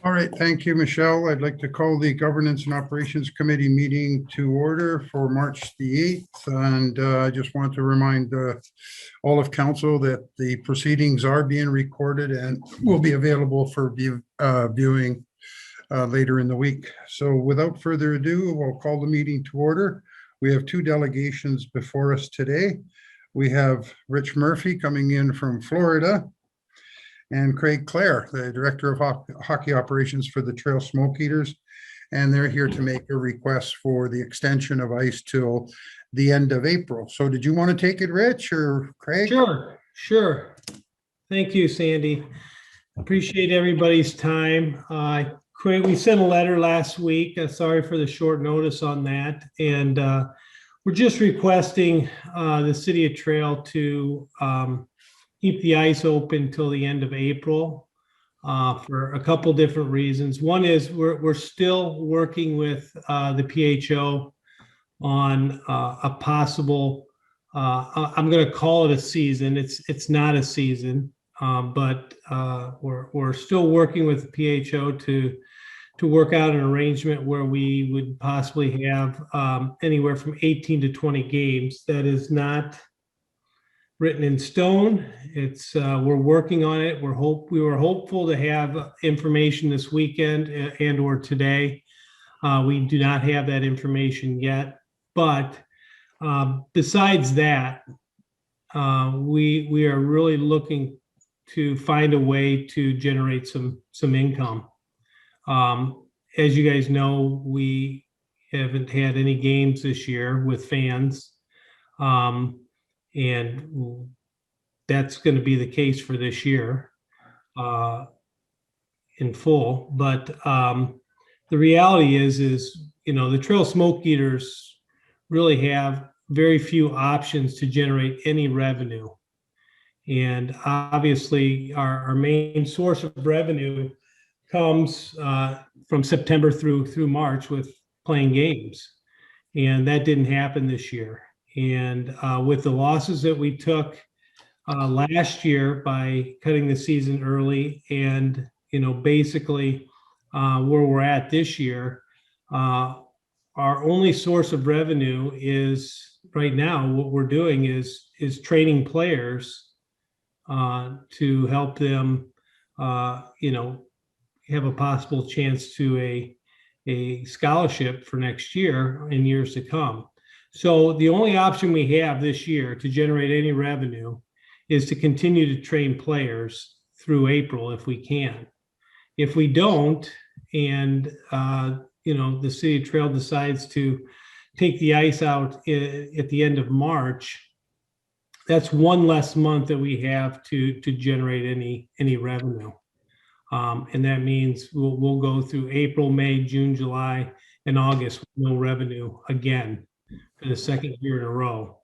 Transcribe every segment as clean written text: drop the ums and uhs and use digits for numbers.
All right, thank you, Michelle. I'd like to call the Governance and Operations Committee meeting to order for March the 8th. And I just want to remind all of council that the proceedings are being recorded and will be available for viewing later in the week. So without further ado, we'll call the meeting to order. We have two delegations before us today. We have Rich Murphy coming in from Florida, and Craig Clare, the Director of Hockey Operations for the Trail Smoke Eaters. And they're here to make a request for the extension of ice till the end of April. So did you want to take it, Rich or Craig? Sure. Thank you, Sandy. Appreciate everybody's time. Craig, we sent a letter last week. Sorry for the short notice on that. And we're just requesting the City of Trail to keep the ice open till the end of April for a couple different reasons. One is we're still working with the PHO on a possible, I'm going to call it a season. It's not a season, but we're still working with the PHO to work out an arrangement where we would possibly have anywhere from 18 to 20 games. That is not written in stone. It's we're working on it. We were hopeful to have information this weekend and or today. We do not have that information yet, but besides that, we are really looking to find a way to generate some income. As you guys know, we haven't had any games this year with fans. And that's going to be the case for this year in full. But the reality is, the Trail Smoke Eaters really have very few options to generate any revenue. And obviously, our main source of revenue comes from September through March with playing games. And that didn't happen this year. And with the losses that we took last year by cutting the season early and, basically where we're at this year, our only source of revenue is right now, what we're doing is training players to help them, have a possible chance to a scholarship for next year and years to come. So the only option we have this year to generate any revenue is to continue to train players through April if we can. If we don't, and the City of Trail decides to take the ice out at the end of March, that's one less month that we have to generate any revenue. And that means we'll go through April, May, June, July, and August with no revenue again for the second year in a row.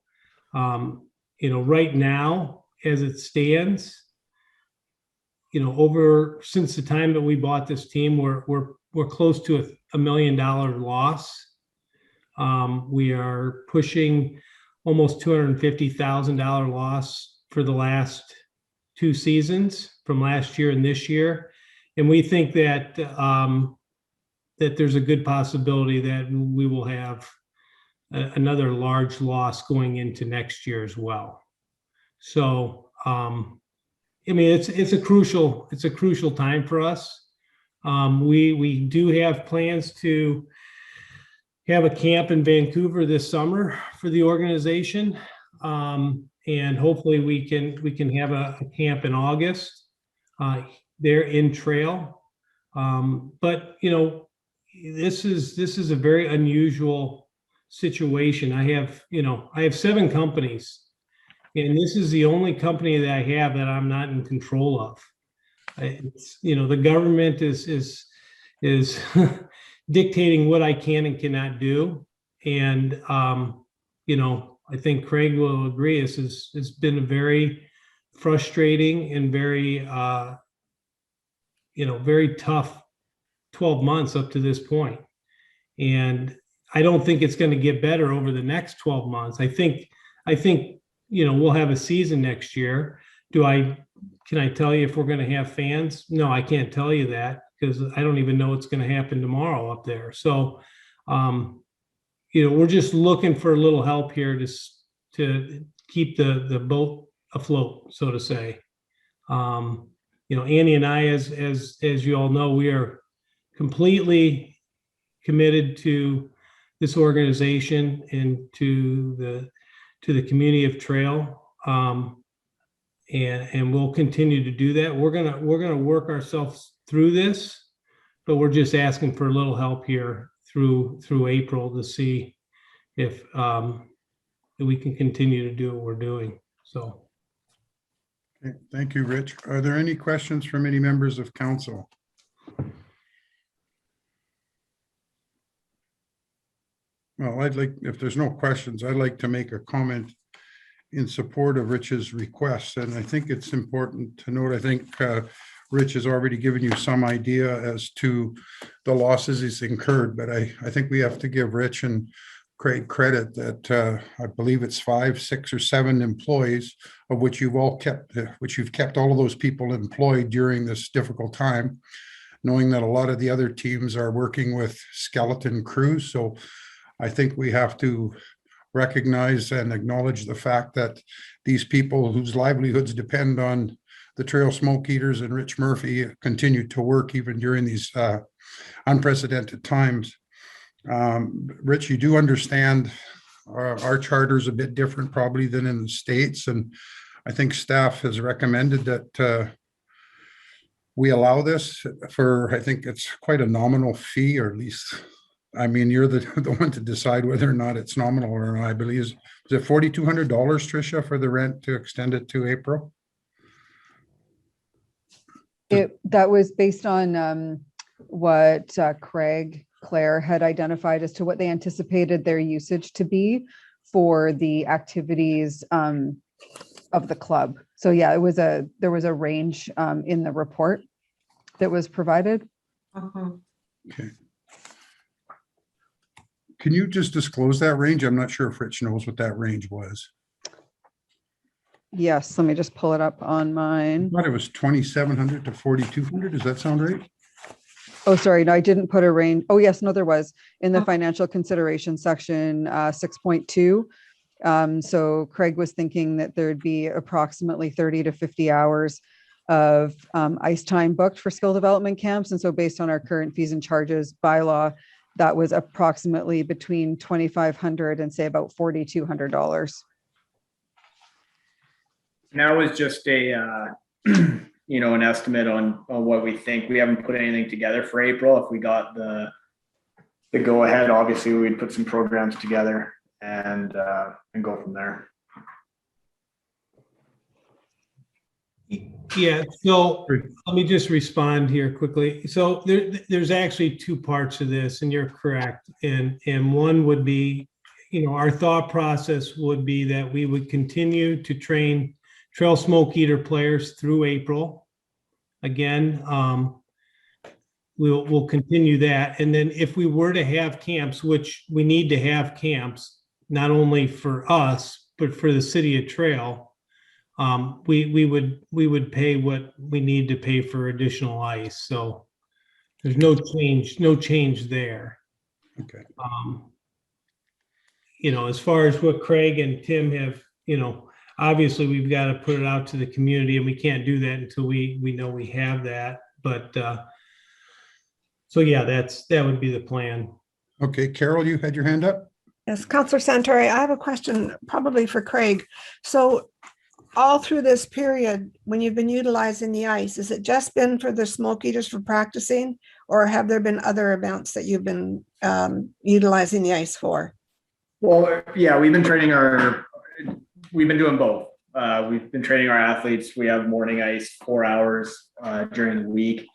Right now, as it stands, since the time that we bought this team, we're close to $1 million loss. We are pushing almost $250,000 loss for the last two seasons from last year and this year. And we think that that there's a good possibility that we will have another large loss going into next year as well. So, it's a crucial time for us. We do have plans to have a camp in Vancouver this summer for the organization. And hopefully we can have a camp in August there in Trail. But this is a very unusual situation. I have 7 companies, and this is the only company that I have that I'm not in control of. The government is dictating what I can and cannot do. And I think Craig will agree. It's been a very frustrating and very very tough 12 months up to this point. And I don't think it's going to get better over the next 12 months. I think we'll have a season next year. Can I tell you if we're going to have fans? No, I can't tell you that. because I don't even know what's going to happen tomorrow up there. So, we're just looking for a little help here to keep the boat afloat, so to say. Annie and I, as you all know, we are completely committed to this organization and to the community of trail. And we'll continue to do that. We're gonna work ourselves through this, but we're just asking for a little help here through April to see if we can continue to do what we're doing. So. Okay, thank you, Rich. Are there any questions from any members of council? Well, if there's no questions, I'd like to make a comment in support of Rich's request. And I think it's important to note, I think Rich has already given you some idea as to the losses he's incurred, but I think we have to give Rich and Craig credit that I believe it's 5, 6, or 7 employees, of which you've kept all of those people employed during this difficult time, knowing that a lot of the other teams are working with skeleton crews. So I think we have to recognize and acknowledge the fact that these people whose livelihoods depend on the Trail Smoke Eaters and Rich Murphy continue to work even during these unprecedented times. Rich, you do understand our charter is a bit different probably than in the States, and I think staff has recommended that we allow this for, I think it's quite a nominal fee, or at least, I mean, you're the one to decide whether or not it's nominal or not. I believe, is it $4,200, Tricia, for the rent to extend it to April? That was based on what Claire had identified as to what they anticipated their usage to be for the activities of the club. So yeah, there was a range in the report that was provided. Okay. Can you just disclose that range? I'm not sure if Rich knows what that range was. Yes, let me just pull it up on mine. I thought it was 2,700 to 4,200. Does that sound right? Oh, sorry, no, I didn't put a range. Oh, yes, no, there was in the financial consideration section 6.2. So Craig was thinking that there'd be approximately 30 to 50 hours of ice time booked for skill development camps. And so based on our current fees and charges bylaw, that was approximately between $2,500 and say about $4,200. And that was just a, an estimate on what we think. We haven't put anything together for April. If we got the go ahead, obviously we'd put some programs together and go from there. Yeah, so let me just respond here quickly. So there's actually 2 parts to this, and you're correct. And one would be, our thought process would be that we would continue to train Trail Smoke Eater players through April. Again, we'll continue that. And then if we were to have camps, which we need to have camps, not only for us, but for the city of Trail, we would pay what we need to pay for additional ice. So there's no change there. Okay. As far as what Craig and Tim have, obviously we've got to put it out to the community, and we can't do that until we know we have that. But so yeah, that would be the plan. Okay, Carol, you had your hand up? Yes, Councillor Santori, I have a question probably for Craig. So all through this period, when you've been utilizing the ice, has it just been for the smoke eaters for practicing, or have there been other events that you've been utilizing the ice for? Well, yeah, we've been doing both. We've been training our athletes. We have morning ice 4 hours during the week.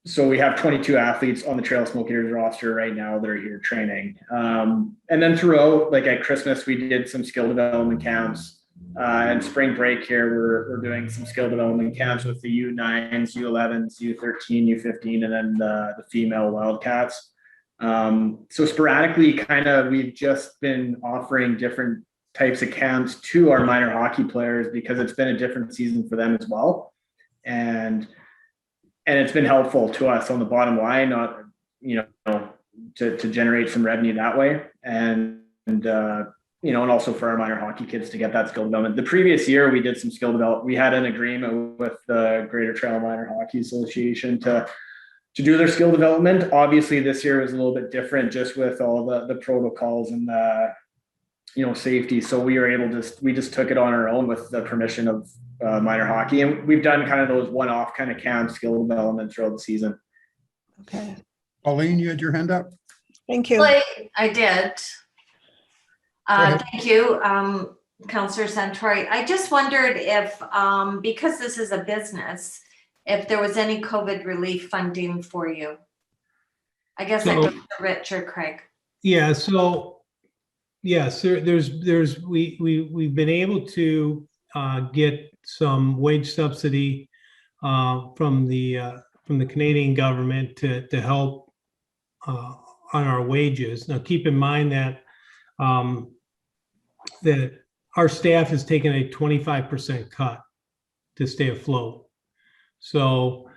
So we have 22 athletes on the Trail Smoke Eaters roster right now that are here training. And then throughout, like at Christmas, we did some skill development camps. And spring break here, we're doing some skill development camps with the U9s, U11s, U13, U15, and then the female Wildcats. So sporadically, we've just been offering different types of camps to our minor hockey players because it's been a different season for them as well. And it's been helpful to us on the bottom line, not, you know, to generate some revenue that way. And you know, and also for our minor hockey kids to get that skill development. The previous year, we did some skill development. We had an agreement with the Greater Trail Minor Hockey Association to do their skill development. Obviously, this year was a little bit different, just with all the protocols and the, you know, safety. So we were able to, we just took it on our own with the permission of minor hockey, and we've done kind of those one-off kind of camp skill development throughout the season. Okay, Pauline, you had your hand up? thank you. Well, I did. ahead. Thank you, Councillor Santori. I just wondered if, because this is a business, if there was any COVID relief funding for you. I guess that So- goes to Rich or Craig. Yeah, so, yes, we've been able to get some wage subsidy from the Canadian government to help on our wages. Now, keep in mind that that our staff has taken a 25% cut to stay afloat. So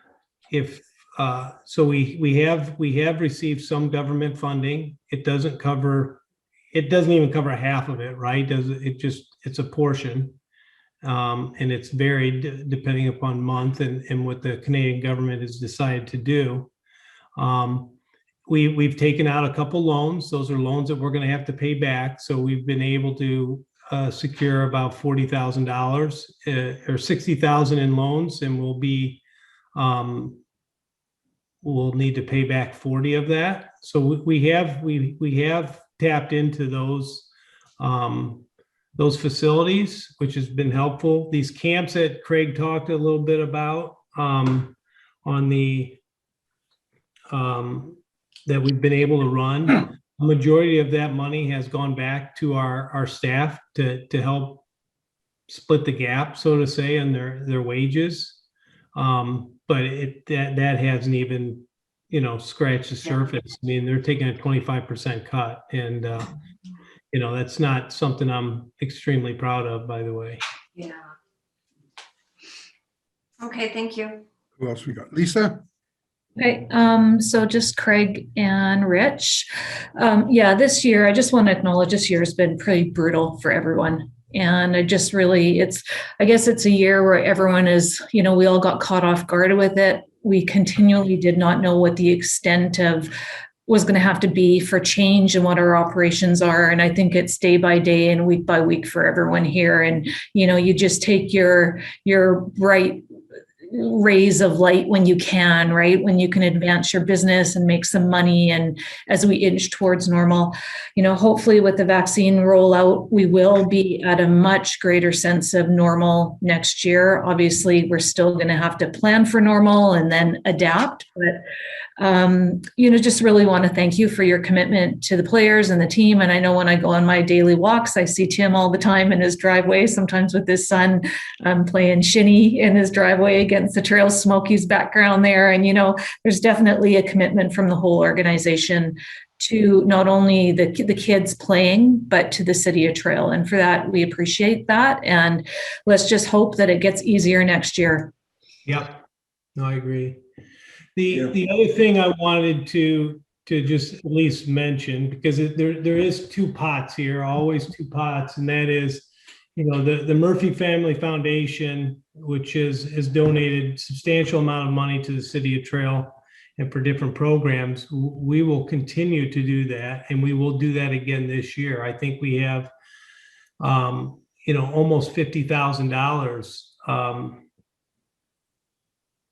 if we have received some government funding. It doesn't even cover half of it, right? It's a portion. And it's varied depending upon month and what the Canadian government has decided to do. We've taken out a couple loans. Those are loans that we're going to have to pay back. So we've been able to secure about $40,000 or $60,000 in loans, and we'll need to pay back 40 of that. So we have tapped into those facilities, which has been helpful. These camps that Craig talked a little bit about on the that we've been able to run, a majority of that money has gone back to our staff to help split the gap, so to say, in their wages. But that hasn't even, you know, scratched the surface. I mean, they're taking a 25% cut, and you know, that's not something I'm extremely proud of, by the way. Yeah. Okay, thank you. Who else we got? Lisa? Okay, so just Craig and Rich. Yeah, this year, I just want to acknowledge this year has been pretty brutal for everyone. And I guess it's a year where everyone is, you know, we all got caught off guard with it. We continually did not know what the extent of was going to have to be for change and what our operations are. And I think it's day by day and week by week for everyone here. And, you know, you just take your bright rays of light when you can, right? When you can advance your business and make some money. And as we inch towards normal, you know, hopefully with the vaccine rollout, we will be at a much greater sense of normal next year. Obviously, we're still going to have to plan for normal and then adapt. But, you know, just really want to thank you for your commitment to the players and the team. And I know when I go on my daily walks, I see Tim all the time in his driveway, sometimes with his son playing shinny in his driveway against the Trail Smokies background there. And, you know, there's definitely a commitment from the whole organization to not only the kids playing, but to the city of Trail. And for that, we appreciate that. And let's just hope that it gets easier next year. Yep. No, I agree. The other thing I wanted to just at least mention, because there is two pots here, always two pots, and that is, you know, the Murphy Family Foundation, which has donated substantial amount of money to the city of Trail and for different programs. We will continue to do that, and we will do that again this year. I think we have, you know, almost $50,000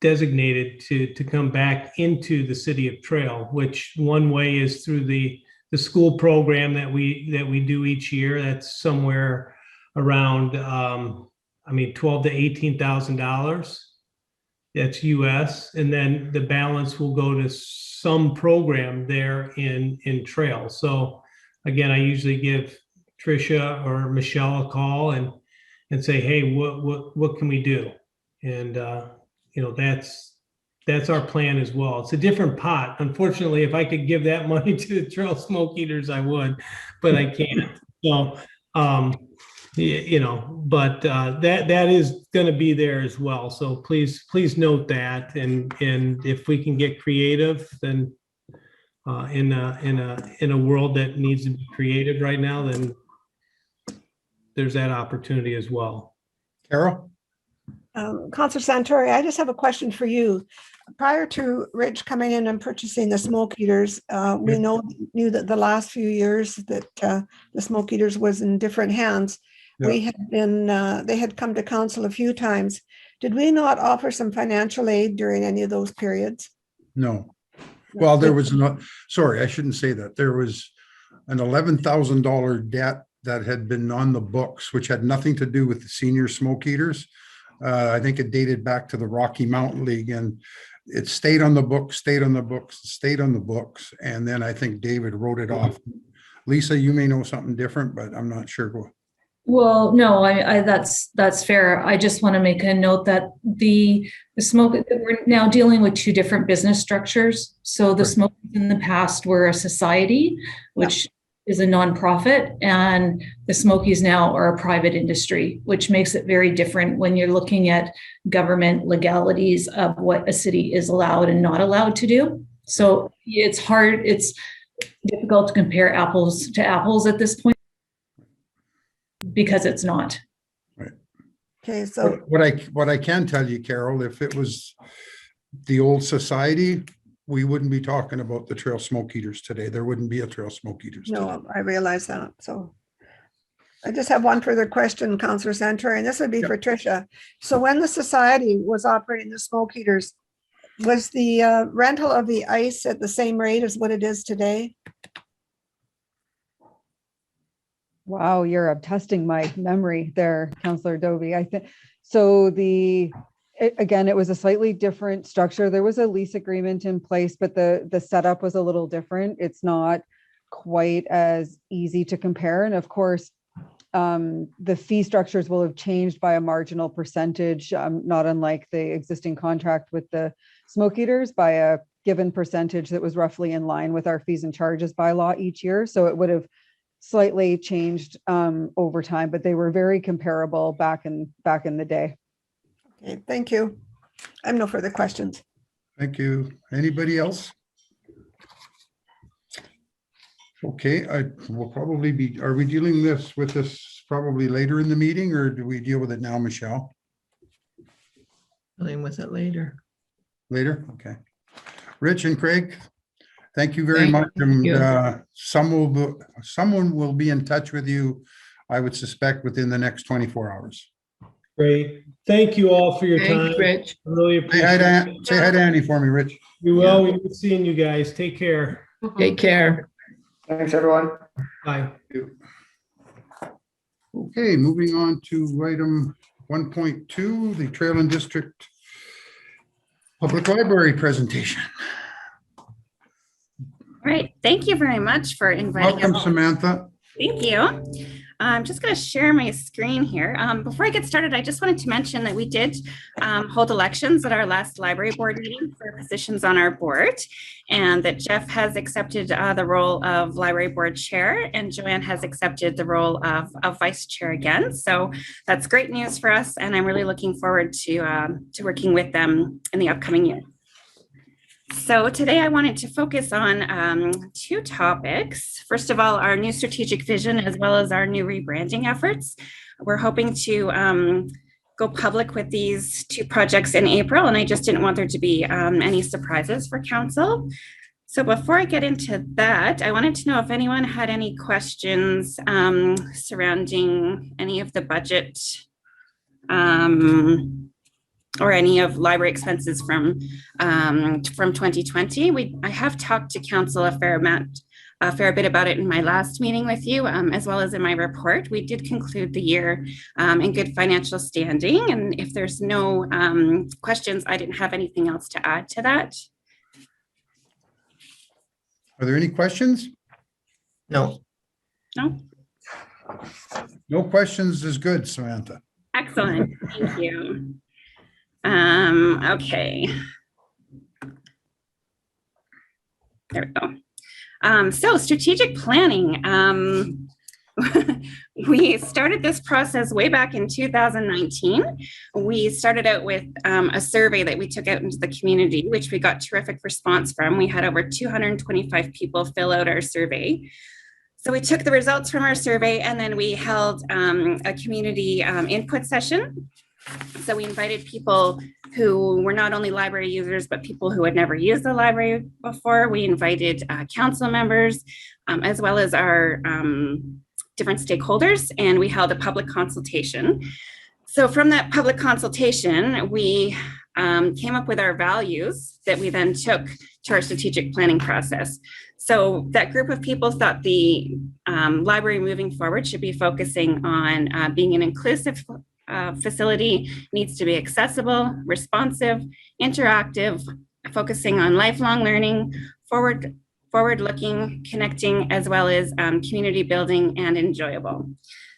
designated to come back into the city of Trail, which one way is through the school program that we do each year. That's somewhere around $12,000 to $18,000. That's US, and then the balance will go to some program there in Trail. So again, I usually give Tricia or Michelle a call and say, hey, what can we do? And you know, that's our plan as well. It's a different pot. Unfortunately, if I could give that money to the Trail Smoke Eaters, I would, but I can't. So but that is going to be there as well. So please note that. And if we can get creative, then in a world that needs to be creative right now, then there's that opportunity as well. Carol? Counselor Santori, I just have a question for you. Prior to Rich coming in and purchasing the smoke heaters, we knew that the last few years that the smoke heaters was in different hands. We had been, they had come to council a few times. Did we not offer some financial aid during any of those periods? No. Well, there was not, sorry, I shouldn't say that. There was an $11,000 debt that had been on the books, which had nothing to do with the senior smoke heaters. I think it dated back to the Rocky Mountain League, and it stayed on the books, stayed on the books, stayed on the books. And then I think David wrote it off. Lisa, you may know something different, but I'm not sure. Well, no, I that's fair. I just want to make a note that the smoke, we're now dealing with two different business structures. So the smoke in the past were a society, which is a nonprofit, and the Smokies now are a private industry, which makes it very different when you're looking at government legalities of what a city is allowed and not allowed to do. So it's hard, it's difficult to compare apples to apples at this point because it's not. Right. Okay, so what I can tell you, Carol, if it was the old society, we wouldn't be talking about the trail smoke heaters today. There wouldn't be a trail smoke heaters today. no, I realize that. So I just have one further question, Councillor Santori, and this would be for Tricia. So when the society was operating the smoke heaters, was the rental of the ice at the same rate as what it is today? Wow, you're testing my memory there, Councillor Dobie. I think so. Again, it was a slightly different structure. There was a lease agreement in place, but the setup was a little different. It's not quite as easy to compare. And of course, the fee structures will have changed by a marginal percentage, not unlike the existing contract with the smoke heaters, by a given percentage that was roughly in line with our fees and charges by law each year. So it would have slightly changed over time, but they were very comparable back in the day. Okay, thank you. I have no further questions. Thank you. Anybody else? Okay, will probably be, are we dealing with this probably later in the meeting, or do we deal with it now, Michelle? Dealing with it later. Later? Okay. Rich and Craig, thank you very much. And someone will be in touch with you, I would suspect, within the next 24 hours. Great. Thank you all for your time. Thanks, Rich. I really Say appreciate hi it. to Annie for me, Rich. We will. We will seeing you guys. Take care. Take care. Thanks, everyone. Bye. Okay, moving on to item 1.2, the Trail and District Public Library presentation. All right, thank you very much for inviting Welcome, us. Samantha. Thank you. I'm just going to share my screen here. Before I get started, I just wanted to mention that we did hold elections at our last library board meeting for positions on our board, and that Jeff has accepted the role of library board chair, and Joanne has accepted the role of vice chair again. So that's great news for us, and I'm really looking forward to working with them in the upcoming year. So today I wanted to focus on two topics. First of all, our new strategic vision, as well as our new rebranding efforts. We're hoping to go public with these two projects in April, and I just didn't want there to be any surprises for council. So before I get into that, I wanted to know if anyone had any questions surrounding any of the budget or any of library expenses from 2020. I have talked to council a fair bit about it in my last meeting with you, as well as in my report. We did conclude the year in good financial standing, and if there's no questions, I didn't have anything else to add to that. Are there any questions? No. No? No questions is good, Samantha. Excellent, thank you. Okay. There we go. So strategic planning. we started this process way back in 2019. We started out with a survey that we took out into the community, which we got terrific response from. We had over 225 people fill out our survey. So we took the results from our survey and then we held a community input session. So we invited people who were not only library users, but people who had never used the library before. We invited council members, as well as our different stakeholders, and we held a public consultation. So from that public consultation, we came up with our values that we then took to our strategic planning process. So that group of people thought the library moving forward should be focusing on being an inclusive facility, needs to be accessible, responsive, interactive, focusing on lifelong learning, forward-looking, connecting, as well as community building and enjoyable.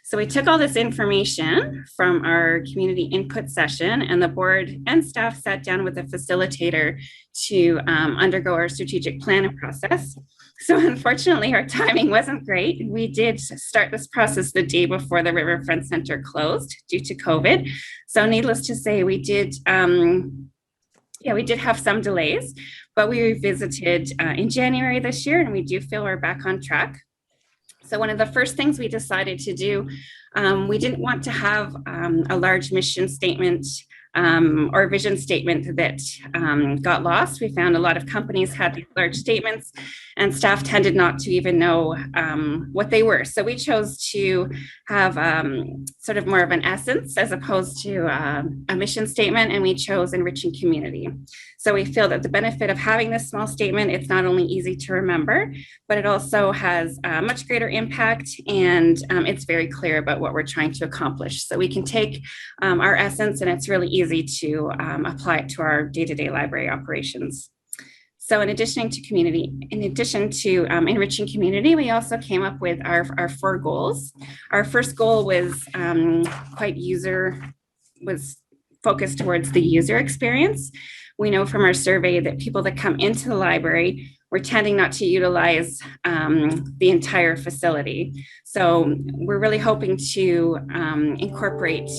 So we took all this information from our community input session, and the board and staff sat down with a facilitator to undergo our strategic planning process. So unfortunately, our timing wasn't great. We did start this process the day before the Riverfront Center closed due to COVID. So needless to say, we did have some delays, but we revisited in January this year, and we do feel we're back on track. So one of the first things we decided to do, we didn't want to have a large mission statement or vision statement that got lost. We found a lot of companies had these large statements and staff tended not to even know what they were. So we chose to have sort of more of an essence as opposed to a mission statement, and we chose enriching community. So we feel that the benefit of having this small statement, it's not only easy to remember, but it also has a much greater impact, and it's very clear about what we're trying to accomplish. So we can take our essence, and it's really easy to apply it to our day-to-day library operations. So in addition to enriching community, we also came up with our 4 goals. Our first goal was focused towards the user experience. We know from our survey that people that come into the library, we're tending not to utilize the entire facility. So we're really hoping to incorporate,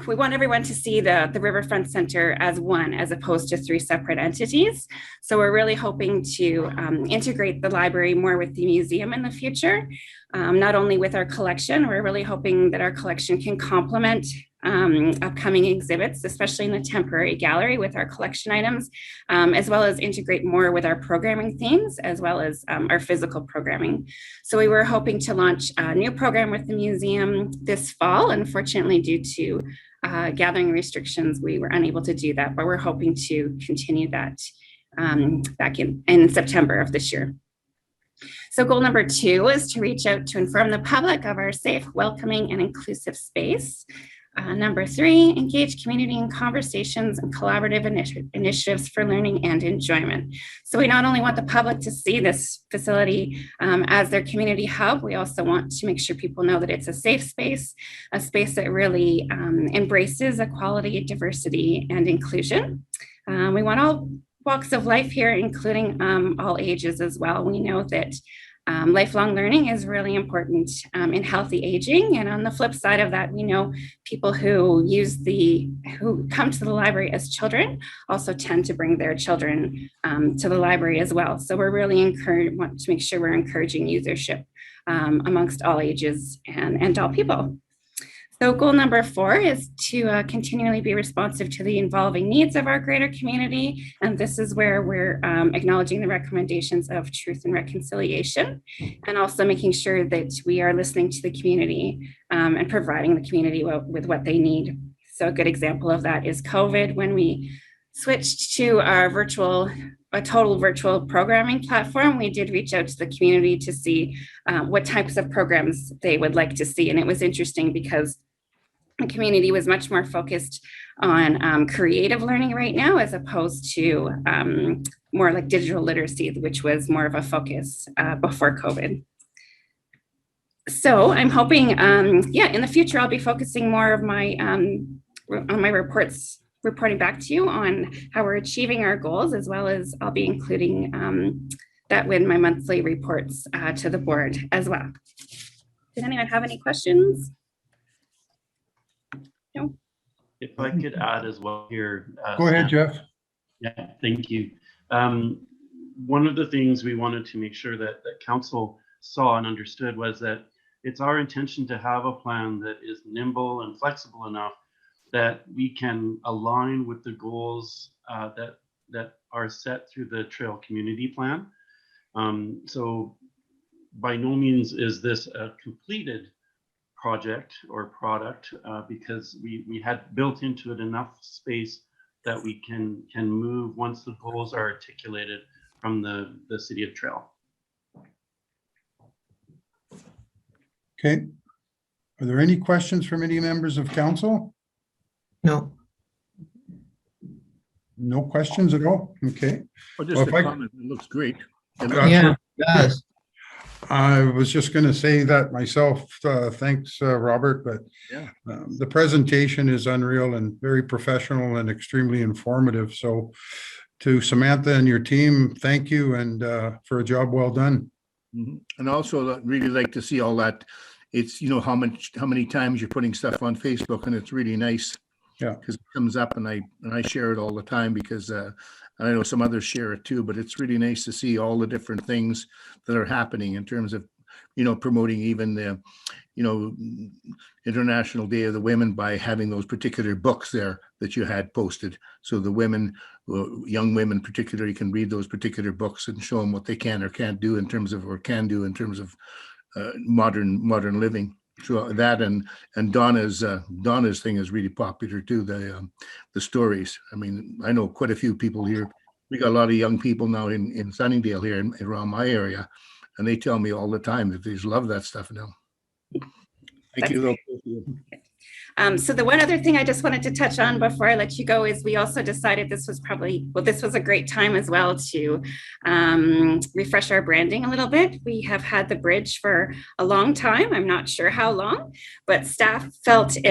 we want everyone to see the Riverfront Center as one, as opposed to 3 separate entities. So we're really hoping to integrate the library more with the museum in the future, not only with our collection. We're really hoping that our collection can complement upcoming exhibits, especially in the temporary gallery with our collection items, as well as integrate more with our programming themes, as well as our physical programming. So we were hoping to launch a new program with the museum this fall. Unfortunately, due to gathering restrictions, we were unable to do that, but we're hoping to continue that back in September of this year. So goal number 2 is to reach out to inform the public of our safe, welcoming, and inclusive space. Number 3, engage community in conversations and collaborative initiatives for learning and enjoyment. So we not only want the public to see this facility as their community hub, we also want to make sure people know that it's a safe space, a space that really embraces equality, diversity, and inclusion. We want all walks of life here, including all ages as well. We know that lifelong learning is really important in healthy aging. And on the flip side of that, we know people who come to the library as children also tend to bring their children to the library as well. So we're really want to make sure we're encouraging usership amongst all ages and all people. So goal number 4 is to continually be responsive to the evolving needs of our greater community. And this is where we're acknowledging the recommendations of Truth and Reconciliation, and also making sure that we are listening to the community and providing the community with what they need. So a good example of that is COVID, when we switched to our a total virtual programming platform. We did reach out to the community to see what types of programs they would like to see. And it was interesting because the community was much more focused on creative learning right now, as opposed to more like digital literacy, which was more of a focus before COVID. So I'm hoping, in the future, I'll be focusing more of my on my reporting back to you on how we're achieving our goals, as well as I'll be including that with my monthly reports to the board as well. Did anyone have any questions? No? If I could add as well here. Go ahead, Jeff. Yeah, thank you. One of the things we wanted to make sure that council saw and understood was that it's our intention to have a plan that is nimble and flexible enough that we can align with the goals that are set through the trail community plan. So by no means is this a completed project or product because we had built into it enough space that we can move once the goals are articulated from the City of Trail. Okay. Are there any questions from any members of council? No. No questions at all? Okay. Oh, just Well, a if I- comment. It looks great. And Yeah, it does. I was just going to say that myself. Thanks, Robert, but Yeah. the presentation is unreal and very professional and extremely informative. So to Samantha and your team, thank you and for a job well done. Mhm. And also I'd really like to see all that. It's, you know, how many times you're putting stuff on Facebook, and it's really nice. Yeah. Because it comes up and I share it all the time because I know some others share it too, but it's really nice to see all the different things that are happening in terms of, you know, promoting even the, you know, International Day of the Women by having those particular books there that you had posted. So the women, young women particularly, can read those particular books and show them what they can or can't do in terms of, or can do in terms of modern living. So that and Donna's thing is really popular too. The stories. I mean, I know quite a few people here. We got a lot of young people now in Sunningdale here around my area, and they tell me all the time that they just love that stuff now. Thank you. So the one other thing I just wanted to touch on before I let you go is we also decided this was a great time as well to refresh our branding a little bit. We have had the bridge for a long time. I'm not sure how long, but staff felt it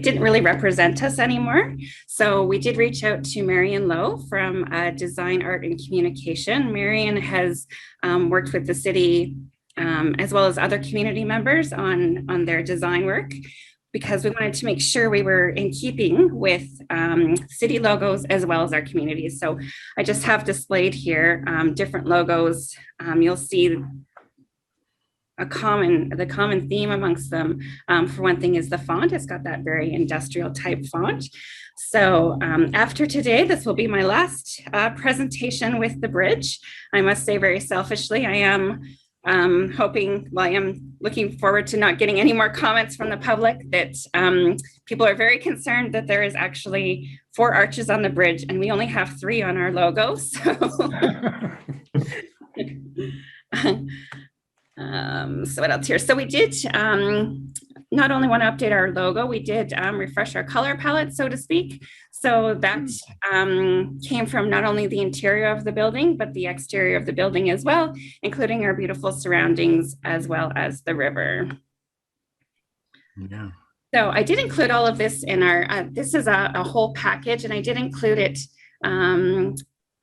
didn't really represent us anymore. So we did reach out to Marion Lowe from Design, Art, and Communication. Marion has worked with the city as well as other community members on their design work, because we wanted to make sure we were in keeping with city logos as well as our communities. So I just have displayed here different logos. You'll see the common theme amongst them. For one thing is the font. It's got that very industrial type font. So after today, this will be my last presentation with the bridge. I must say very selfishly, I am I am looking forward to not getting any more comments from the public that people are very concerned that there is actually 4 arches on the bridge and we only have 3 on our logo. So, so what else here? So we did not only want to update our logo, we did refresh our color palette, so to speak. So that came from not only the interior of the building, but the exterior of the building as well, including our beautiful surroundings as well as the river. Yeah. So I did include all of this in our, this is a whole package, and I did include it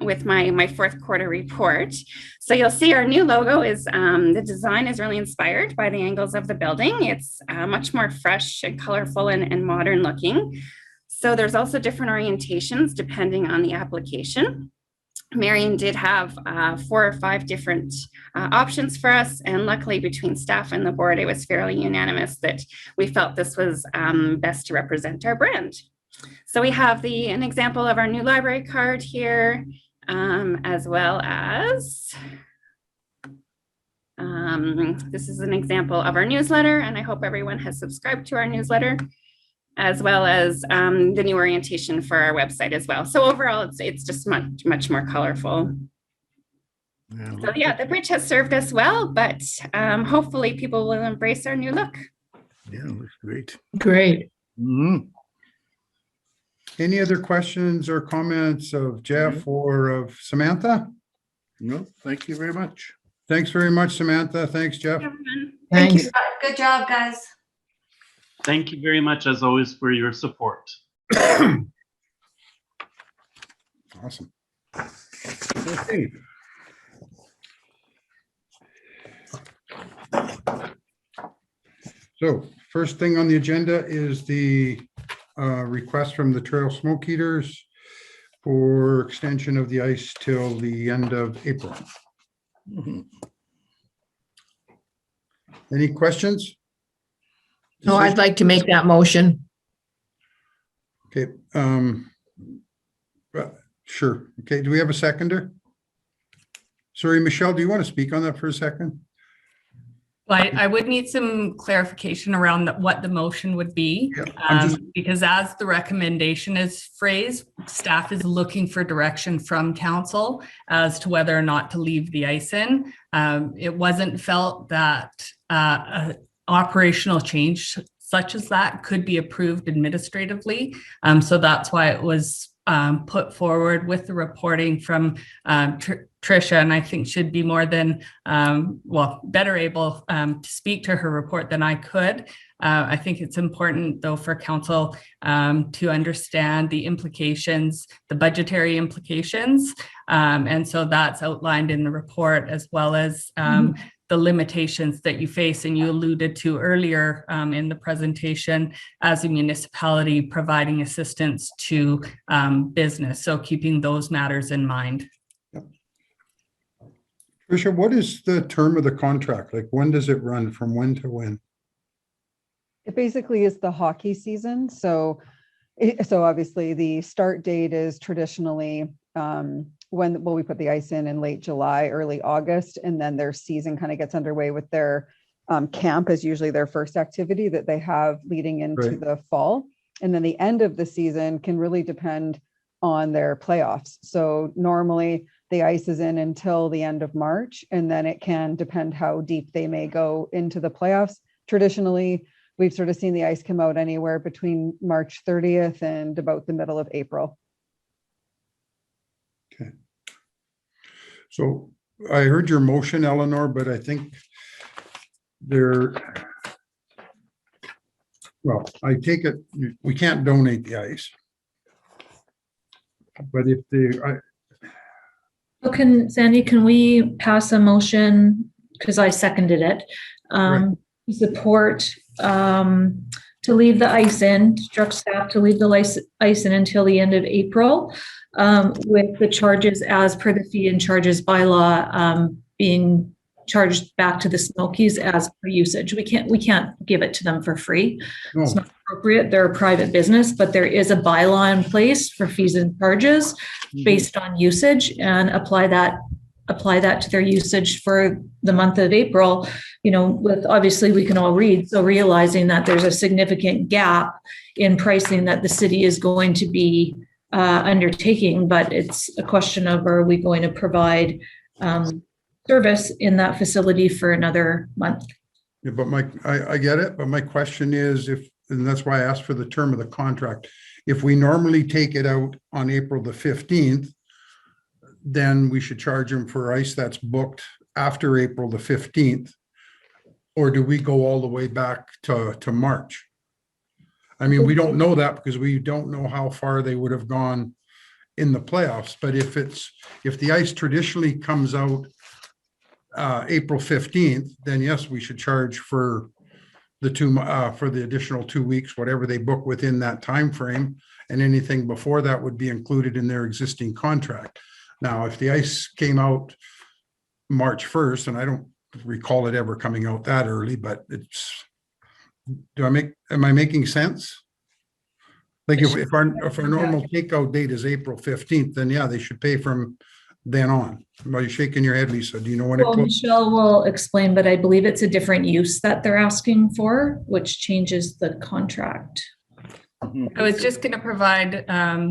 with my 4th quarter report. So you'll see our new logo is, the design is really inspired by the angles of the building. It's much more fresh and colorful and modern looking. So there's also different orientations depending on the application. Marion did have 4 or 5 different options for us, and luckily between staff and the board, it was fairly unanimous that we felt this was best to represent our brand. So we have an example of our new library card here, as well as this is an example of our newsletter, and I hope everyone has subscribed to our newsletter, as well as the new orientation for our website as well. So overall, it's just much more colorful. Yeah. So yeah, the bridge has served us well, but hopefully people will embrace our new look. Yeah, looks great. Great. Mhm. Any other questions or comments of Jeff or of Samantha? No, thank you very much. Thanks very much, Samantha. Thanks, Jeff. Everyone. Thanks. Good job, guys. Thank you very much, as always, for your support. Awesome. Okay. So first thing on the agenda is the request from the Trail Smoke Eaters for extension of the ice till the end of April. Mhm. Any questions? No, I'd like to make that motion. Okay, sure. Okay, do we have a seconder? Sorry, Michelle, do you want to speak on that for a second? Well, I would need some clarification around what the motion would be. Yeah, I'm just- Because as the recommendation is phrased, staff is looking for direction from council as to whether or not to leave the ice in. It wasn't felt that a operational change such as that could be approved administratively. So that's why it was put forward with the reporting from Tricia, and I think should be more than, better able to speak to her report than I could. I think it's important though for council to understand the implications, the budgetary implications. And so that's outlined in the report, as well as the limitations that you face, and you alluded to earlier in the presentation as a municipality providing assistance to business. So keeping those matters in mind. Tricia, what is the term of the contract? Like, when does it run? From when to when? It basically is the hockey season. So obviously the start date is traditionally when we put the ice in late July, early August, and then their season kind of gets underway with their camp is usually their first activity that they have leading into Right. the fall. And then the end of the season can really depend on their playoffs. So normally the ice is in until the end of March, and then it can depend how deep they may go into the playoffs. Traditionally, we've sort of seen the ice come out anywhere between March 30th and about the middle of April. So I heard your motion, Eleanor, but I think I take it, we can't donate the ice. But if So Sandy, can we pass a motion, because I seconded it, support to leave the ice in, instruct staff to leave the ice in until the end of April, with the charges as per the fee and charges bylaw being charged back to the Smokies as per usage. We can't give it to them for free. no, It's not appropriate. They're a private business, but there is a bylaw in place for fees and charges based on usage, and apply that to their usage for the month of April. With obviously we can all read, so realizing that there's a significant gap in pricing that the city is going to be undertaking, but it's a question of, are we going to provide service in that facility for another month? yeah, but I get it, but my question is and that's why I asked for the term of the contract. If we normally take it out on April the 15th, then we should charge them for ice that's booked after April the 15th. Or do we go all the way back to March? I mean, we don't know that because we don't know how far they would have gone in the playoffs. But if the ice traditionally comes out April 15th, then yes, we should charge for the additional 2 weeks, whatever they book within that time frame, and anything before that would be included in their existing contract. Now, if the ice came out March 1st, and I don't recall it ever coming out that early, but am I making sense? Like if our normal takeout date is April 15th, then yeah, they should pay from then on. Well, you're shaking your head, Lisa. Do you know when it Well, closes? Michelle will explain, but I believe it's a different use that they're asking for, which changes the contract. I was just going to provide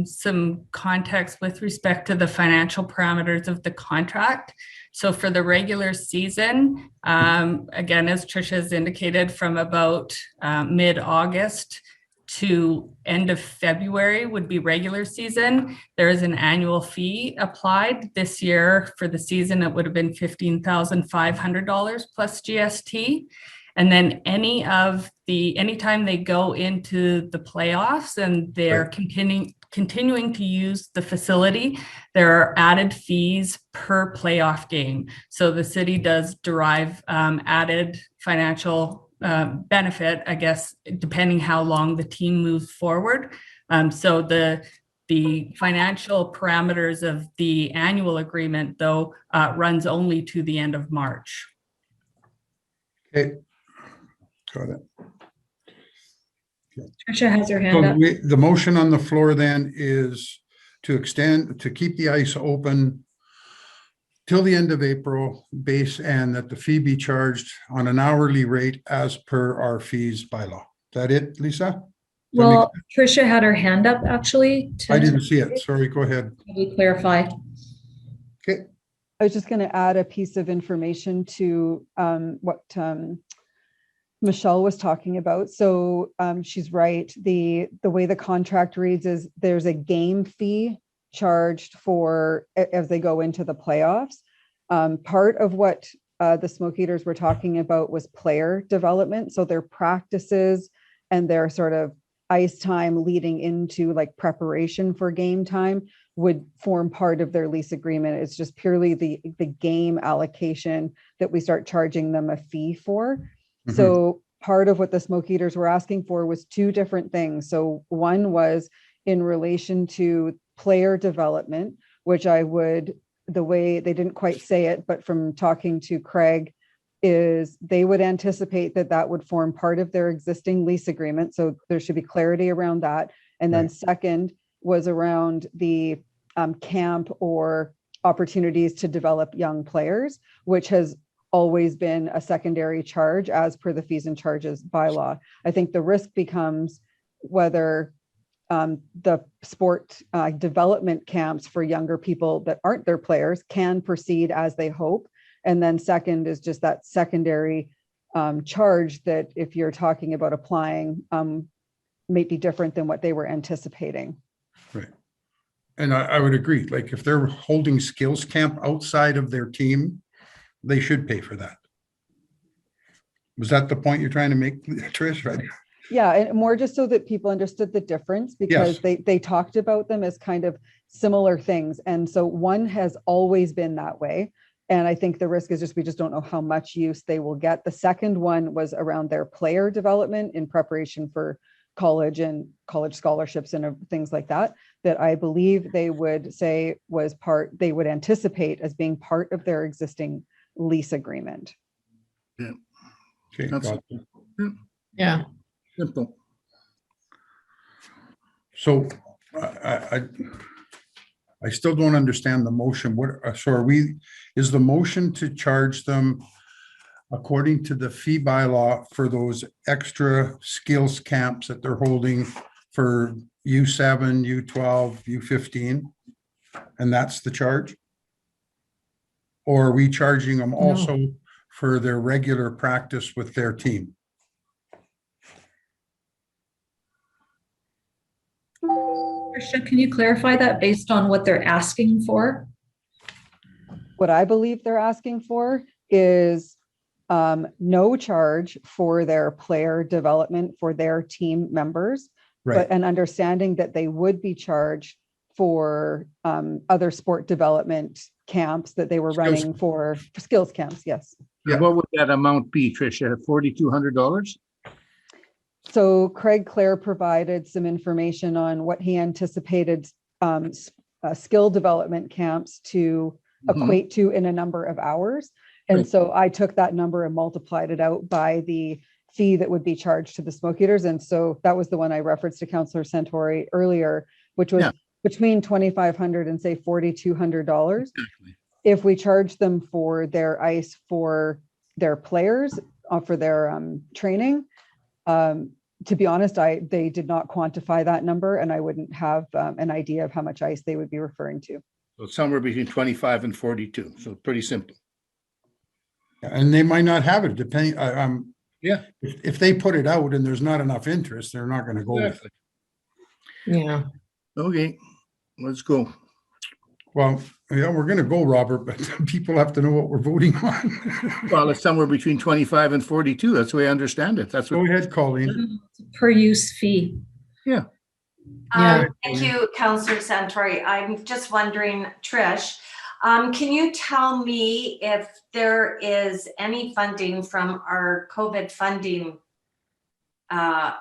some context with respect to the financial parameters of the contract. So for the regular season, again, as Tricia has indicated, from about mid-August to end of February would be regular season. There is an annual fee applied. This year for the season, it would have been $15,500 plus GST. And then anytime they go into the playoffs and they're continuing to use the facility, there are added fees per playoff game. So the city does derive added financial benefit, I guess, depending how long the team moves forward. So the financial parameters of the annual agreement, though, runs only to the end of March. Okay. Got it. Tricia has her hand So up. the motion on the floor then is to keep the ice open till the end of April base, and that the fee be charged on an hourly rate as per our fees bylaw. Is that it, Lisa? Well, Tricia had her hand up actually. I didn't see it. Sorry, go ahead. We clarify. Okay. I was just going to add a piece of information to what Michelle was talking about. So she's right. The way the contract reads is there's a game fee charged for as they go into the playoffs. Part of what the Smoke Eaters were talking about was player development. So their practices and their sort of ice time leading into like preparation for game time would form part of their lease agreement. It's just purely the game allocation that we start charging them a fee for. Mm-hmm. So part of what the Smoke Eaters were asking for was two different things. So one was in relation to player development, which I would, the way they didn't quite say it, but from talking to Craig, is they would anticipate that that would form part of their existing lease agreement. So there should be clarity around that. And then second was around the camp or opportunities to develop young players, which has always been a secondary charge as per the fees and charges bylaw. I think the risk becomes whether the sport development camps for younger people that aren't their players can proceed as they hope. And then second is just that secondary charge that if you're talking about applying may be different than what they were anticipating. Right. And I would agree. Like if they're holding skills camp outside of their team, they should pay for that. Was that the point you're trying to make, Trish? Right? Yeah, and more just so that people understood the difference, because they talked about them as kind of similar things. And so one has always been that way. And I think the risk is just, we just don't know how much use they will get. The second one was around their player development in preparation for college and college scholarships and things like that, that I believe they would say was they would anticipate as being part of their existing lease agreement. Yeah. Okay. Yeah. Simple. So I still don't understand the motion. So is the motion to charge them according to the fee bylaw for those extra skills camps that they're holding for U7, U12, U15? And that's the charge? Or are we charging them also for their regular practice with their team? Tricia, can you clarify that based on what they're asking for? What I believe they're asking for is no charge for their player development for their team members, but an understanding that they would be charged for other sport development camps that they were running for skills camps. Yes. Yeah. What would that amount be, Tricia? $4,200? So Craig Clare provided some information on what he anticipated skill development camps to equate to in a number of hours. And so I took that number and multiplied it out by the fee that would be charged to the Smoke Eaters. And so that was the one I referenced to Councillor Santori earlier, which was between $2,500 and say $4,200. Exactly. If we charge them for their ice for their players, for their training, to be honest, they did not quantify that number, and I wouldn't have an idea of how much ice they would be referring to. So somewhere between 25 and 42. So pretty simple. And they might not have it, depending. Yeah. If they put it out and there's not enough interest, they're not going to go with it. Yeah. Okay, let's go. Well, yeah, we're going to go, Robert, but people have to know what we're voting on. Well, it's somewhere between 25 and 42. That's the way I understand it. That's what. Go ahead, Colleen. Per use fee. Yeah. Thank you, Councillor Santori. I'm just wondering, Trish, Can you tell me if there is any funding from our COVID funding amount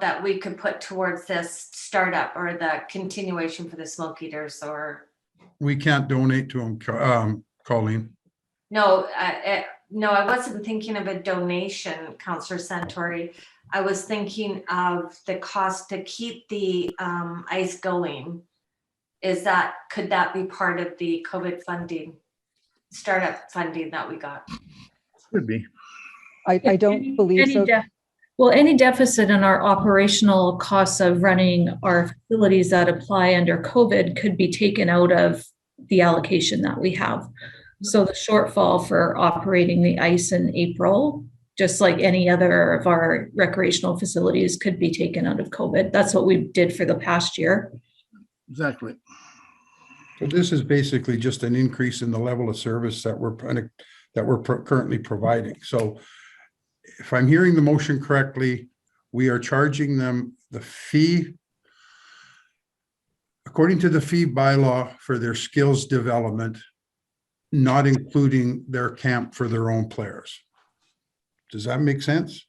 that we could put towards this startup or the continuation for the smoke eaters? Or We can't donate to them, Colleen. no, I wasn't thinking of a donation, Councillor Santori. I was thinking of the cost to keep the ice going. Could that be part of the COVID funding, startup funding that we got? Could be. I don't believe so. Well, any deficit in our operational costs of running our facilities that apply under COVID could be taken out of the allocation that we have. So the shortfall for operating the ice in April, just like any other of our recreational facilities, could be taken out of COVID. That's what we did for the past year. Exactly. So this is basically just an increase in the level of service that we're currently providing. So if I'm hearing the motion correctly, we are charging them the fee according to the fee bylaw for their skills development, not including their camp for their own players. Does that make sense?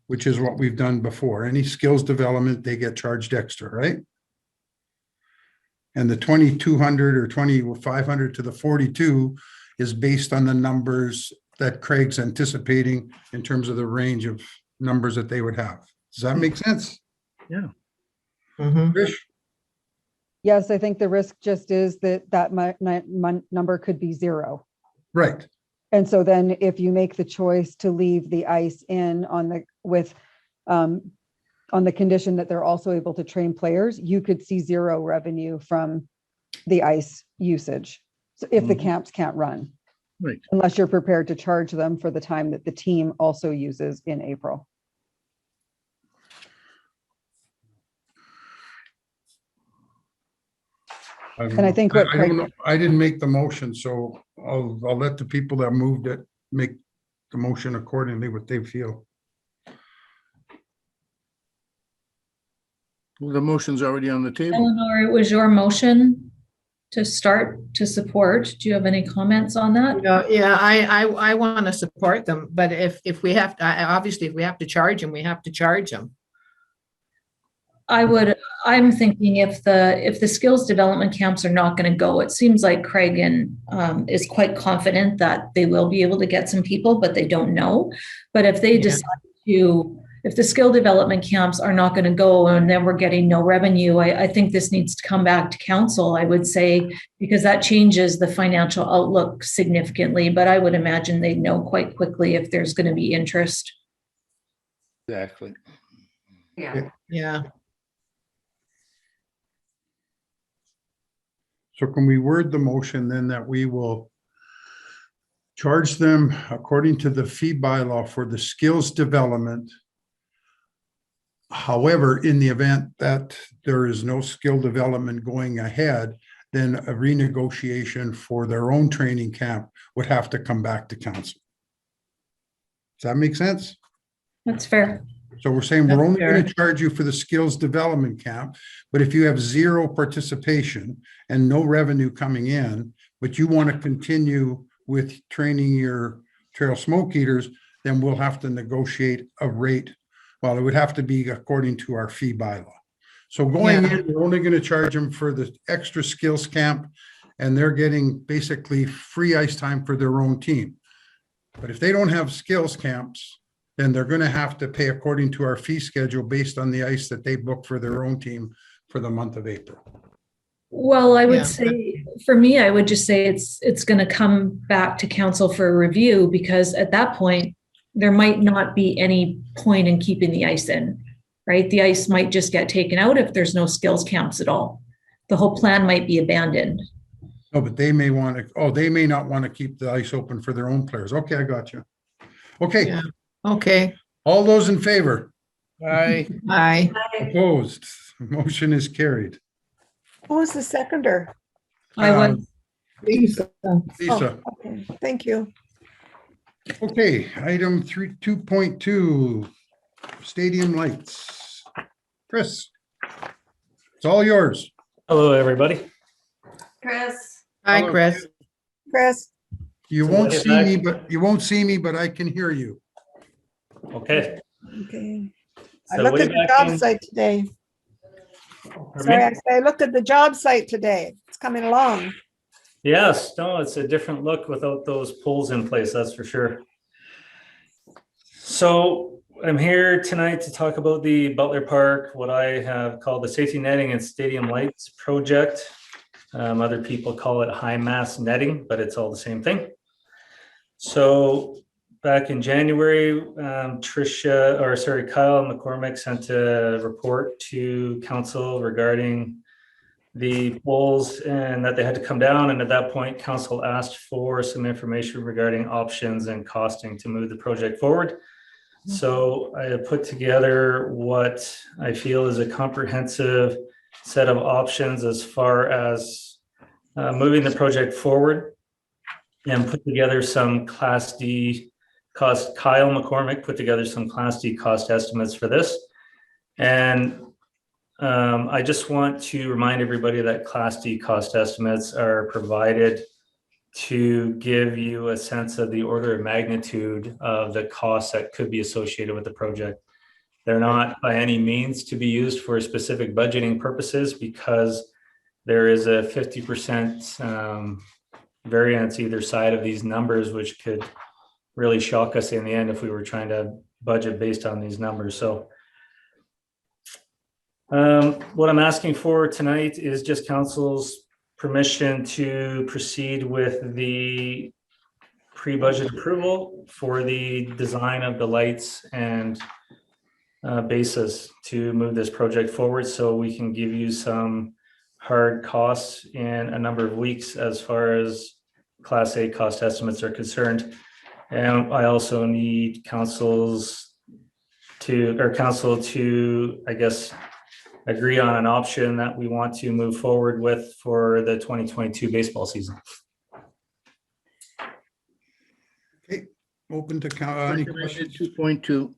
Which is what we've done before. Any skills development, they get charged extra, right? And the 2,200 or 2,500 to the 42 is based on the numbers that Craig's anticipating in terms of the range of numbers that they would have. Does that make sense? Yeah. Trish? Yes, I think the risk just is that number could be zero. Right. And so then if you make the choice to leave the ice in on the condition that they're also able to train players, you could see zero revenue from the ice usage. So if the camps can't run, Right. unless you're prepared to charge them for the time that the team also uses in April. And I think what I don't know, I didn't make the motion, so I'll let the people that moved it make the motion accordingly, what they feel. Well, the motion's already on the table. Eleanor, it was your motion to start to support. Do you have any comments on that? Yeah, I want to support them, but if we have to, obviously, if we have to charge them, we have to charge them. I'm thinking if the skills development camps are not going to go, it seems like Craig is quite confident that they will be able to get some people, but they don't know. But if they decide if the skill development camps are not going to go and then we're getting no revenue, I think this needs to come back to council, I would say, because that changes the financial outlook significantly. But I would imagine they'd know quite quickly if there's going to be interest. Exactly. Yeah. Yeah. So can we word the motion then that we will charge them according to the fee bylaw for the skills development? However, in the event that there is no skill development going ahead, then a renegotiation for their own training camp would have to come back to council. Does that make sense? That's fair. So we're saying we're only going fair. to charge you for the skills development camp, but if you have zero participation and no revenue coming in, but you want to continue with training your trail smoke eaters, then we'll have to negotiate a rate. Well, it would have to be according to our fee bylaw. So going in, we're only going to charge them for the extra skills camp, and they're getting basically free ice time for their own team. But if they don't have skills camps, then they're going to have to pay according to our fee schedule based on the ice that they book for their own team for the month of April. Well, I would Yeah. say, for me, I would just say it's going to come back to council for a review, because at that point, there might not be any point in keeping the ice in, right? The ice might just get taken out if there's no skills camps at all. The whole plan might be abandoned. No, but they may want to, they may not want to keep the ice open for their own players. Okay, I got you. Okay, Yeah. Okay. all those in favor? Aye. Aye. Opposed? Motion is carried. Who was the seconder? I would, Lisa, Oh, okay. Thank you. okay, item 2.2, stadium lights. Chris, It's all yours. Hello, everybody. Chris, Hi, Hello. Chris. Chris, You So won't what see is me, but I can hear you. Okay. okay. I So looked way at the back job in- site today. Pardon Sorry, me? I looked at the job site today. It's coming along. Yes, no, it's a different look without those poles in place, that's for sure. So I'm here tonight to talk about the Butler Park, what I have called the safety netting and stadium lights project. Other people call it high mass netting, but it's all the same thing. So back in January, Kyle McCormick sent a report to council regarding the poles and that they had to come down. And at that point, council asked for some information regarding options and costing to move the project forward. So I have put together what I feel is a comprehensive set of options as far as moving the project forward, and put together some Class D cost. Kyle McCormick put together some Class D cost estimates for this. And I just want to remind everybody that Class D cost estimates are provided to give you a sense of the order of magnitude of the costs that could be associated with the project. They're not by any means to be used for specific budgeting purposes, because there is a 50% variance either side of these numbers, which could really shock us in the end if we were trying to budget based on these numbers. So what I'm asking for tonight is just council's permission to proceed with the pre-budget approval for the design of the lights and basis to move this project forward, so we can give you some hard costs in a number of weeks as far as Class A cost estimates are concerned. And I also need council to, I guess, agree on an option that we want to move forward with for the 2022 baseball season. Okay, open to any questions? 2.2,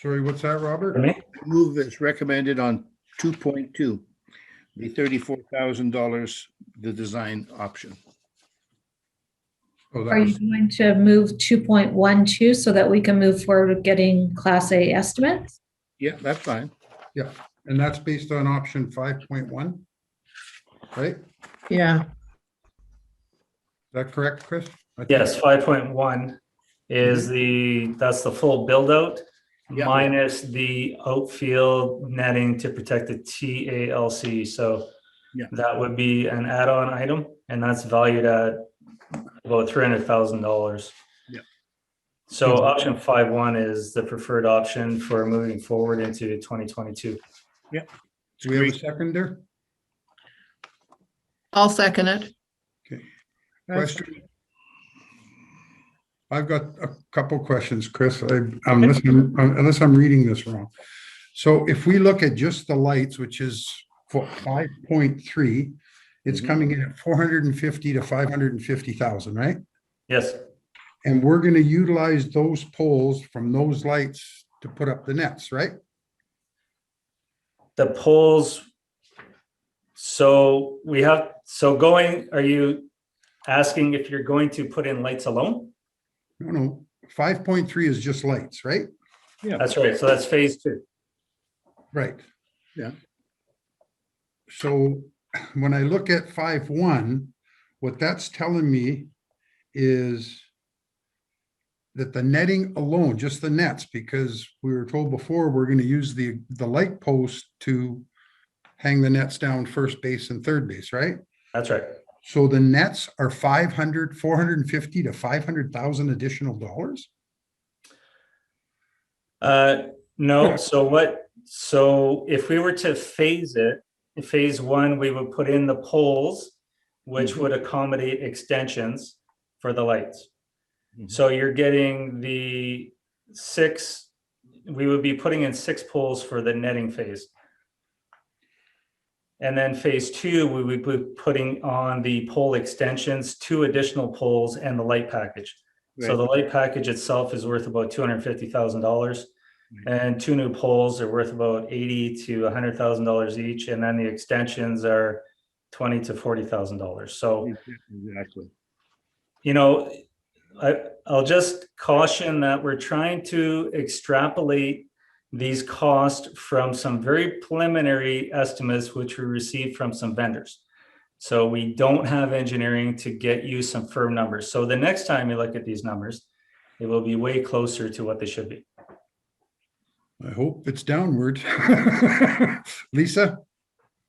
Sorry, what's that, Robert? Pardon me? move is recommended on 2.2, the $34,000, the design option. Oh, that Are you was, going to move 2.12 so that we can move forward with getting Class A estimates? Yeah, that's fine. yeah, and that's based on option 5.1, right? Is Yeah, that correct, Chris? I think- Yes, 5.1 is that's the full build out Yeah. minus the outfield netting to protect the TALC. So Yeah. that would be an add-on item, and that's valued at about $300,000. Yeah. So option 5.1 is the preferred option for moving forward into 2022. Do we have a seconder? I'll second it. Question? I've got a couple questions, Chris. Unless I'm reading this wrong. So if we look at just the lights, which is for 5.3, it's coming in at 450 to 550,000, right? Yes, And we're going to utilize those poles from those lights to put up the nets, right? the poles. So are you asking if you're going to put in lights alone? No, 5.3 is just lights, right? That's right. So that's phase 2. Right. Yeah. So when I look at 5.1, what that's telling me is that the netting alone, just the nets, because we were told before, we're going to use the light post to hang the nets down first base and third base, right? That's right. So the nets are 450 to 500,000 additional dollars? No. So if we were to phase it, in phase 1, we would put in the poles, which would accommodate extensions for the lights. So you're getting we would be putting in 6 poles for the netting phase. And then phase 2, we would be putting on the pole extensions, 2 additional poles and the light package. So Right. the light package itself is worth about $250,000. And 2 new poles are worth about $80,000 to $100,000 each, and then the extensions are $20,000 to $40,000. So, Exactly. you know, I'll just caution that we're trying to extrapolate these costs from some very preliminary estimates which we received from some vendors. So we don't have engineering to get you some firm numbers. So the next time you look at these numbers, it will be way closer to what they should be. I hope it's downward. Lisa?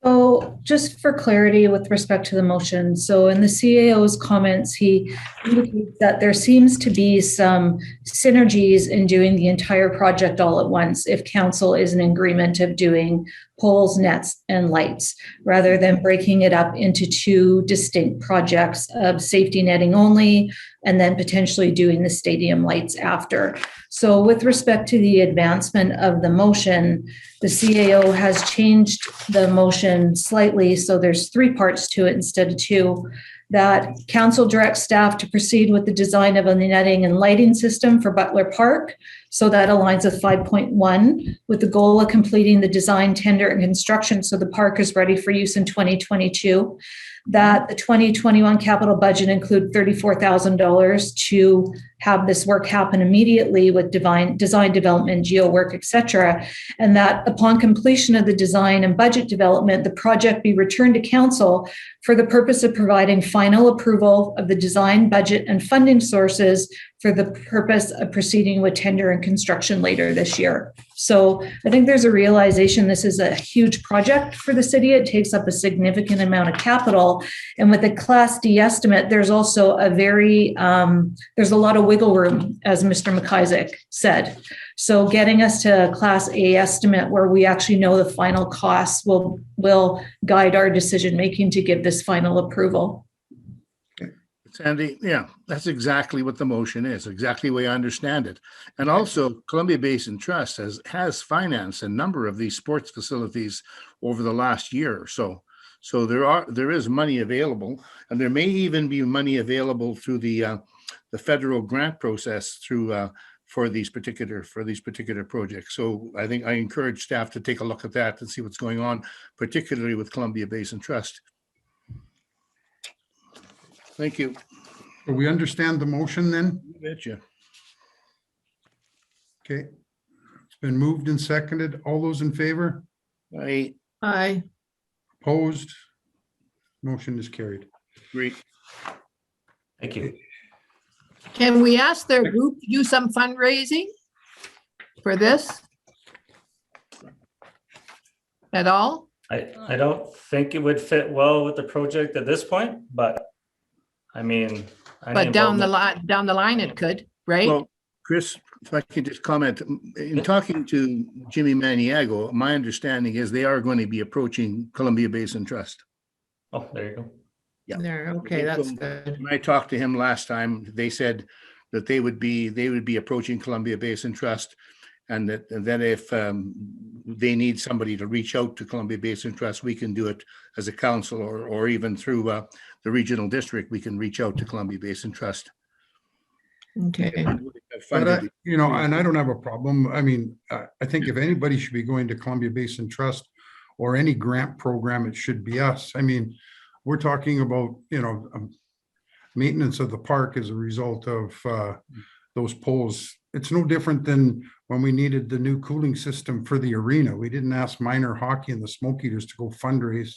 So just for clarity with respect to the motion, so in the CAO's comments, he indicates that there seems to be some synergies in doing the entire project all at once if council is in agreement of doing poles, nets, and lights, rather than breaking it up into 2 distinct projects of safety netting only, and then potentially doing the stadium lights after. So with respect to the advancement of the motion, the CAO has changed the motion slightly, so there's 3 parts to it instead of 2. That council directs staff to proceed with the design of a netting and lighting system for Butler Park. So that aligns with 5.1 with the goal of completing the design, tender, and construction so the park is ready for use in 2022. That the 2021 capital budget include $34,000 to have this work happen immediately with design development, geo work, etc. And that upon completion of the design and budget development, the project be returned to council for the purpose of providing final approval of the design, budget, and funding sources for the purpose of proceeding with tender and construction later this year. So I think there's a realization this is a huge project for the city. It takes up a significant amount of capital. And with the Class D estimate, there's also a there's a lot of wiggle room, as Mr. McIsaac said. So getting us to a Class A estimate where we actually know the final costs will guide our decision-making to give this final approval. Sandy, yeah, that's exactly what the motion is, exactly the way I understand it. And also Columbia Basin Trust has financed a number of these sports facilities over the last year or so. So there is money available, and there may even be money available through the federal grant process for these particular projects. So I think I encourage staff to take a look at that and see what's going on, particularly with Columbia Basin Trust. Thank you. Do we understand the motion then? You betcha. Okay. It's been moved and seconded. All those in favor? Aye. Aye. Opposed? Motion is carried. Great. Thank you. Can we ask their group to do some fundraising for this? At all? I don't think it would fit well with the project at this point, but I mean. But down the line it could, right? Well, Chris, if I could just comment, in talking to Jimmy Maniago, my understanding is they are going to be approaching Columbia Basin Trust. Oh, there you go. Yeah. There, okay, that's good. When I talked to him last time, they said that they would be approaching Columbia Basin Trust, and that if they need somebody to reach out to Columbia Basin Trust, we can do it as a council or even through the regional district. We can reach out to Columbia Basin Trust. Okay. But and I don't have a problem. I mean, I think if anybody should be going to Columbia Basin Trust or any grant program, it should be us. I mean, we're talking about, maintenance of the park as a result of those poles. It's no different than when we needed the new cooling system for the arena. We didn't ask minor hockey and the Smoke Eaters to go fundraise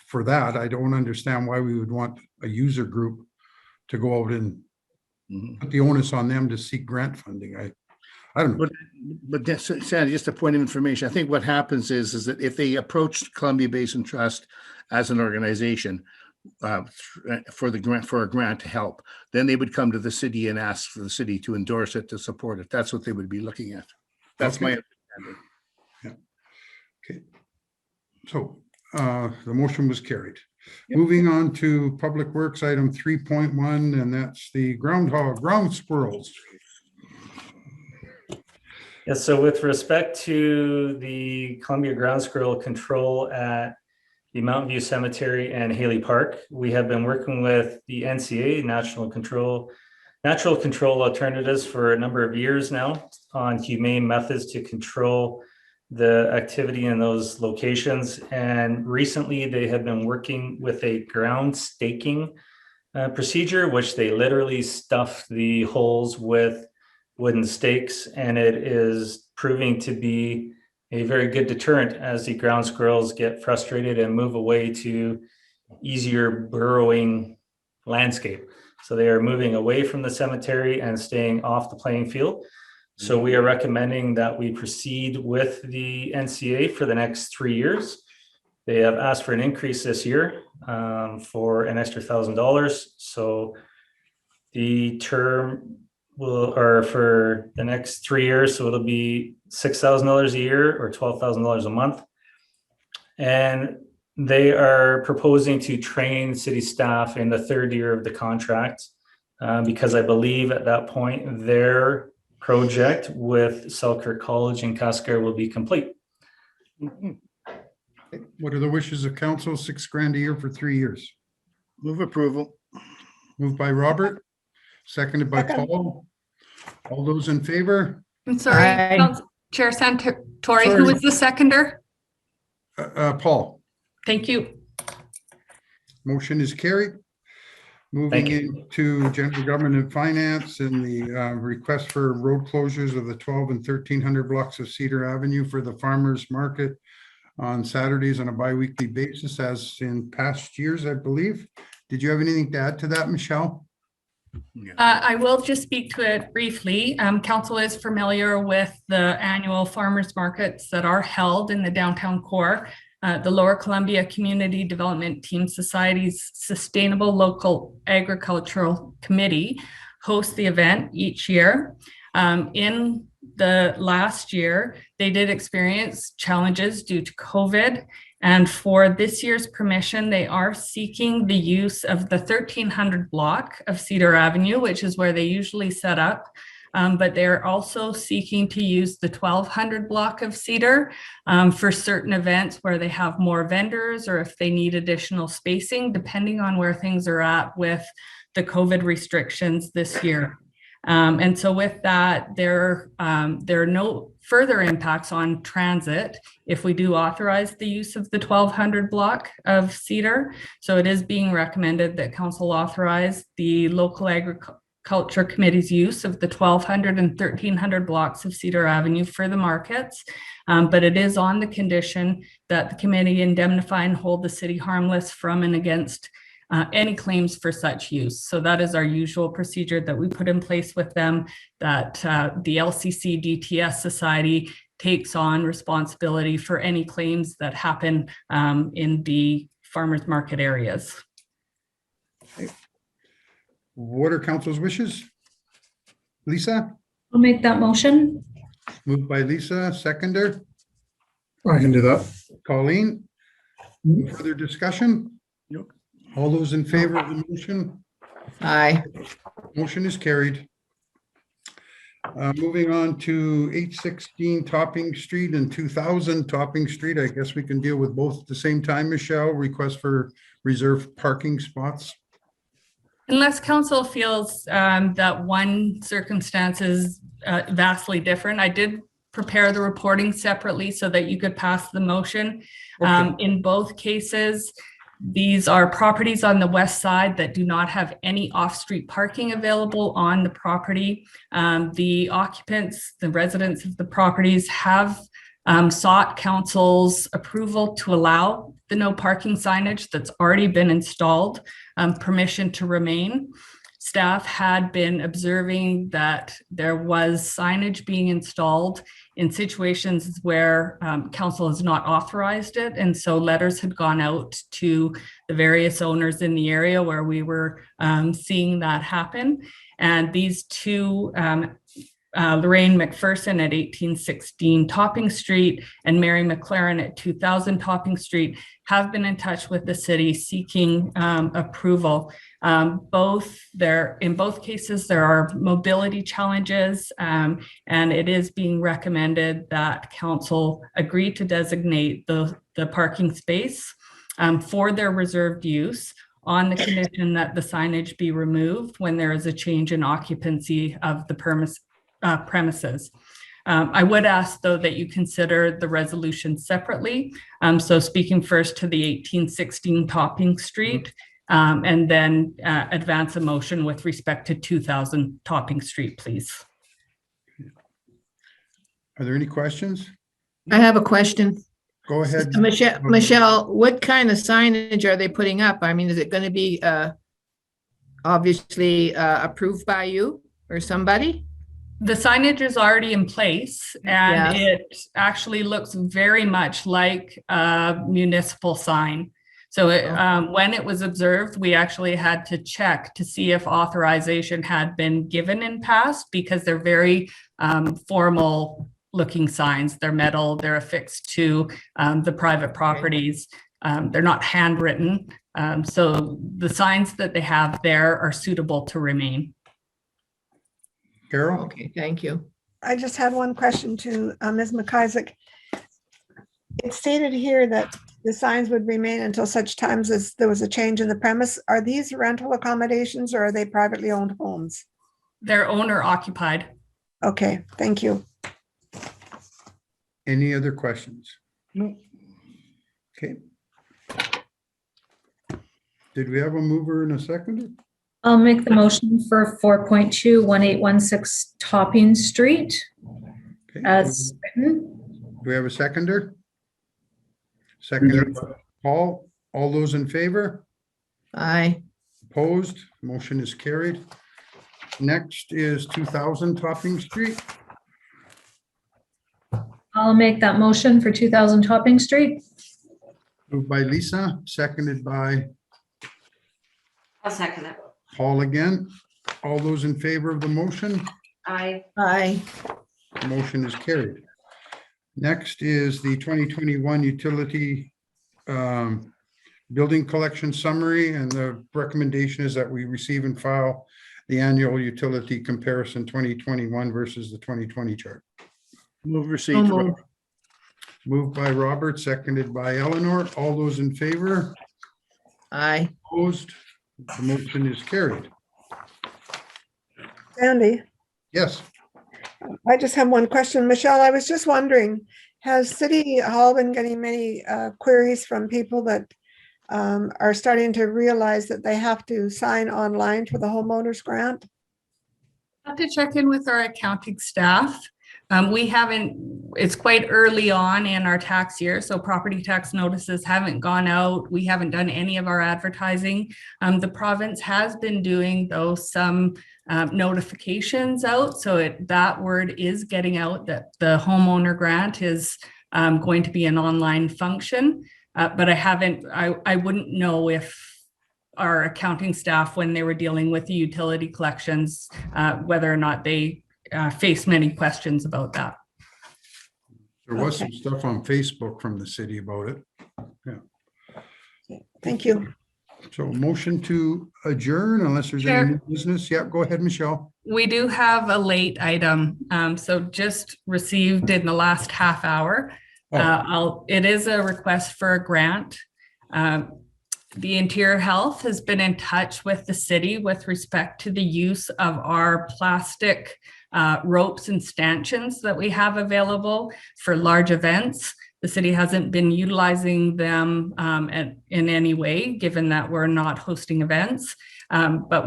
for that. I don't understand why we would want a user group to go out and put the onus on them to seek grant funding. I don't know. But that's, Sandy, just a point of information. I think what happens is that if they approached Columbia Basin Trust as an organization for a grant to help, then they would come to the city and ask for the city to endorse it, to support it. That's what they would be looking at. That's my understanding. Yeah. Okay. So the motion was carried. Yep. Moving on to Public Works, item 3.1, and that's the ground squirrels. Yeah, so with respect to the Columbia ground squirrel control at the Mountain View Cemetery and Haley Park, we have been working with the NCA, National Control natural control alternatives for a number of years now on humane methods to control the activity in those locations. And recently they have been working with a ground staking procedure, which they literally stuff the holes with wooden stakes, and it is proving to be a very good deterrent as the ground squirrels get frustrated and move away to easier burrowing landscape. So they are moving away from the cemetery and staying off the playing field. So we are recommending that we proceed with the NCA for the next 3 years. They have asked for an increase this year for an extra $1,000. So the term or for the next 3 years, so it'll be $6,000 a year or $12,000 a month. And they are proposing to train city staff in the 3rd year of the contract because I believe at that point their project with Selkirk College in Cascar will be complete. What are the wishes of council? $6,000 a year for 3 years. Move approval. Moved by Robert, seconded by Second. Paul. All those in favor? I'm sorry, Aye. Chair Santori, Sorry. who was the seconder? Paul, Thank you. motion is carried. Moving into general government and finance and the request for road closures of the 12 and 1300 blocks of Cedar Avenue for the farmers market on Saturdays on a bi-weekly basis, as in past years, I believe. Did you have anything to add to that, Michelle? I will just speak to it briefly. Council is familiar with the annual farmers markets that are held in the downtown core. The Lower Columbia Community Development Team Society's Sustainable Local Agricultural Committee hosts the event each year. In the last year, they did experience challenges due to COVID. And for this year's permission, they are seeking the use of the 1300 block of Cedar Avenue, which is where they usually set up. But they're also seeking to use the 1200 block of Cedar for certain events where they have more vendors or if they need additional spacing, depending on where things are at with the COVID restrictions this year. And so with that, there are no further impacts on transit if we do authorize the use of the 1200 block of Cedar. So it is being recommended that council authorize the local agriculture committee's use of the 1200 and 1300 blocks of Cedar Avenue for the markets. But it is on the condition that the committee indemnify and hold the city harmless from and against any claims for such use. So that is our usual procedure that we put in place with them, that the LCC DTS Society takes on responsibility for any claims that happen in the farmers market areas. What are council's wishes? Lisa, I'll make that motion. moved by Lisa, seconder. I can do that. Colleen, further discussion? Nope. All those in favor of the motion? Aye. Motion is carried. Moving on to 816 Topping Street and 2000 Topping Street. I guess we can deal with both at the same time, Michelle. Request for reserved parking spots. Unless council feels that one circumstance is vastly different, I did prepare the reporting separately so that you could pass the motion. Okay. In both cases, these are properties on the west side that do not have any off-street parking available on the property. The occupants, the residents of the properties have sought council's approval to allow the no parking signage that's already been installed, permission to remain. Staff had been observing that there was signage being installed in situations where council has not authorized it. And so letters had gone out to the various owners in the area where we were seeing that happen. And these two, Lorraine McPherson at 1816 Topping Street and Mary McLaren at 2000 Topping Street, have been in touch with the city seeking approval. In both cases, there are mobility challenges, and it is being recommended that council agree to designate the parking space for their reserved use on the condition that the signage be removed when there is a change in occupancy of the premises. I would ask, though, that you consider the resolution separately. So speaking first to the 1816 Topping Street, and then advance a motion with respect to 2000 Topping Street, please. Are there any questions? I have a question. Go ahead. Michelle, what kind of signage are they putting up? I mean, is it going to be obviously approved by you or somebody? The signage is already in place, and it actually looks very much like a municipal sign. So when it was observed, we actually had to check to see if authorization had been given in past, because they're very formal looking signs. They're metal, they're affixed to the private properties. They're not handwritten. So the signs that they have there are suitable to remain. Carol? Okay, thank you. I just had one question to Ms. McIsaac. It stated here that the signs would remain until such times as there was a change in the premise. Are these rental accommodations or are they privately owned homes? They're owner occupied. Okay, thank you. Any other questions? No. Okay. Did we have a mover and a seconder? I'll make the motion for 4.2 1816 Topping Street Okay. as written. Do we have a seconder? Seconded by Paul. All those in favor? Aye. Opposed? Motion is carried. Next is 2000 Topping Street. I'll make that motion for 2000 Topping Street. Moved by Lisa, seconded by I'll second it. Paul again. All those in favor of the motion? Aye. Aye. Motion is carried. Next is the 2021 utility building collection summary, and the recommendation is that we receive and file the annual utility comparison 2021 versus the 2020 chart. Move receipt. So moved. Moved by Robert, seconded by Eleanor. All those in favor? Aye. Opposed? The motion is carried. Sandy, Yes. I just have one question. Michelle, I was just wondering, has City Hall been getting many queries from people that are starting to realize that they have to sign online for the homeowners grant? I have to check in with our accounting staff. We haven't, it's quite early on in our tax year, so property tax notices haven't gone out. We haven't done any of our advertising. The province has been doing, though, some notifications out. So that word is getting out that the homeowner grant is going to be an online function. But I wouldn't know if our accounting staff, when they were dealing with the utility collections, whether or not they face many questions about that. There was some stuff on Facebook from the city about it. Yeah. Thank you. So motion to adjourn unless there's any new business. Yeah, go ahead, Michelle. We do have a late item. So just received in the last half hour. It is a request for a grant. The Interior Health has been in touch with the city with respect to the use of our plastic ropes and stanchions that we have available for large events. The city hasn't been utilizing them in any way, given that we're not hosting events. But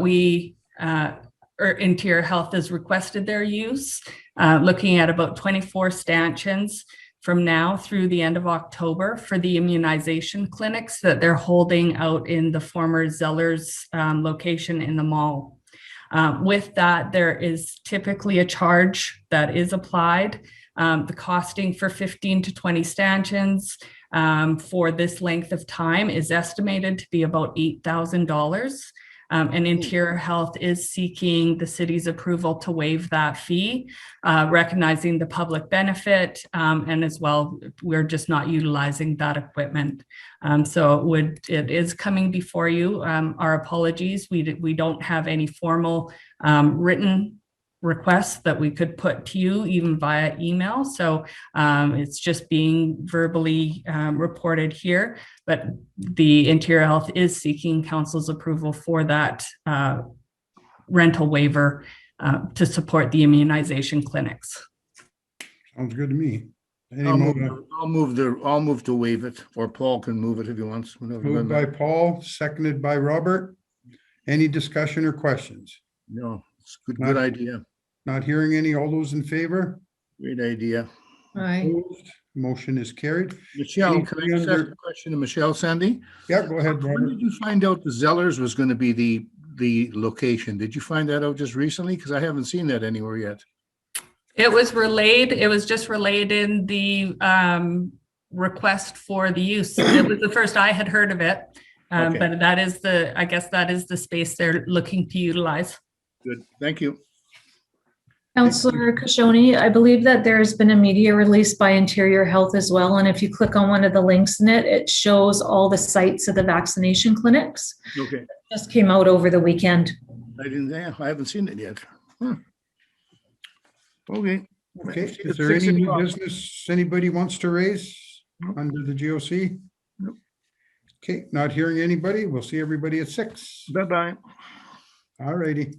Interior Health has requested their use, looking at about 24 stanchions from now through the end of October for the immunization clinics that they're holding out in the former Zellers location in the mall. With that, there is typically a charge that is applied. The costing for 15 to 20 stanchions for this length of time is estimated to be about $8,000. And Interior Health is seeking the city's approval to waive that fee, recognizing the public benefit, and as well, we're just not utilizing that equipment. So it is coming before you. Our apologies. We don't have any formal written requests that we could put to you even via email. So it's just being verbally reported here, but the Interior Health is seeking council's approval for that rental waiver to support the immunization clinics. Sounds good to me. Any I'll more? move to waive it, or Paul can move it if he wants. whatever. Moved by Paul, seconded by Robert. Any discussion or questions? No, it's good idea. Not hearing any. All those in favor? Great idea. Right. Opposed? Motion is carried. Michelle, can I just ask a question to Michelle, Sandy? Yeah, go ahead, When Robert. did you find out the Zellers was going to be the location? Did you find that out just recently? Because I haven't seen that anywhere yet. It was relayed, it was just relayed in the request for the use. It was the first I had heard of it. Okay. But that is I guess that is the space they're looking to utilize. Good, thank you. Councillor Kashoni, I believe that there's been a media release by Interior Health as well. And if you click on one of the links in it, it shows all the sites of the vaccination clinics. Okay, Just came out over the weekend. I haven't seen it yet. Okay. Okay, It's is there 6 any new o'clock. business anybody wants to raise under the GOC? Nope. Okay, not hearing anybody. We'll see everybody at 6. Bye-bye. All righty.